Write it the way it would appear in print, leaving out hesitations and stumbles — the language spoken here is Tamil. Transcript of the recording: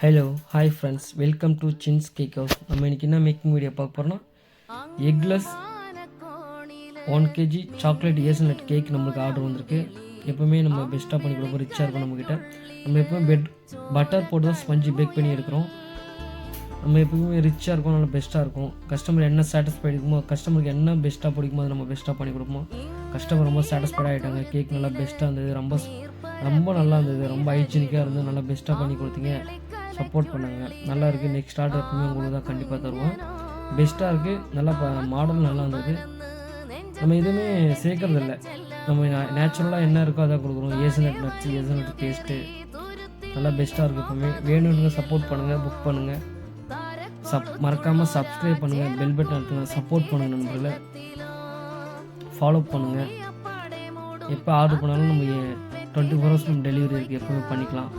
Hello hi friends, welcome to since cake house. நம்ம இன்றைக்கி என்ன மேக்கிங் வீடியோ பார்க்க போகிறோம்னா, எக்லெஸ் 1 kg சாக்லேட் ஏசல்நட் கேக் நம்மளுக்கு ஆர்டர் வந்திருக்கு. எப்போவுமே நம்ம பெஸ்ட்டாக பண்ணி கொடுப்போம், ரிச்சாக இருக்கும் நம்மக்கிட்ட. நம்ம எப்போவுமே பட்டர் போட்டு தான் ஸ்பஞ்சு பேக் பண்ணி எடுக்கிறோம். நம்ம எப்போவுமே ரிச்சாக இருக்கும், நல்லா பெஸ்ட்டாக இருக்கும். கஸ்டமர் என்ன சாட்டிஸ்ஃபைட் இருக்குமோ, கஸ்டமருக்கு என்ன பெஸ்ட்டாக பிடிக்குமோ அதை நம்ம பெஸ்ட்டாக பண்ணி கொடுப்போம். கஸ்டமர் ரொம்ப சாட்டிஸ்ஃபைடாக ஆகிட்டாங்க. கேக் நல்லா பெஸ்ட்டாக இருந்தது, ரொம்ப நல்லா இருந்தது, ரொம்ப ஹைஜீனிக்காக இருந்தது, நல்லா பெஸ்ட்டாக பண்ணி கொடுத்தீங்க, சப்போர்ட் பண்ணாங்க. நல்லா இருக்குது. நெக்ஸ்ட் ஆர்டர் எப்பவுமே உங்களுக்கு தான் கண்டிப்பாக தருவோம். பெஸ்ட்டாக இருக்குது, நல்லா மாடல் நல்லா இருந்தது. நம்ம எதுவுமே சேர்க்கறதில்ல, நம்ம நேச்சுரலாக என்ன இருக்கோ அதான் கொடுக்குறோம். ஏசல்நட் நட்ஸு, ஏசல்நட் டேஸ்ட்டு நல்லா பெஸ்ட்டாக இருக்குது. எப்பவுமே வேணும்னு சப்போர்ட் பண்ணுங்கள், புக் பண்ணுங்கள். மறக்காமல் சப்ஸ்கிரைப் பண்ணுங்கள், பெல் பட்டன் அழுத்துங்க, சப்போர்ட் பண்ணுங்கள். நண்பர்களை ஃபாலோ பண்ணுங்கள். எப்போ ஆர்டர் பண்ணாலும் நம்ம 24 hours டெலிவரி இருக்குது, எப்போவுமே பண்ணிக்கலாம்.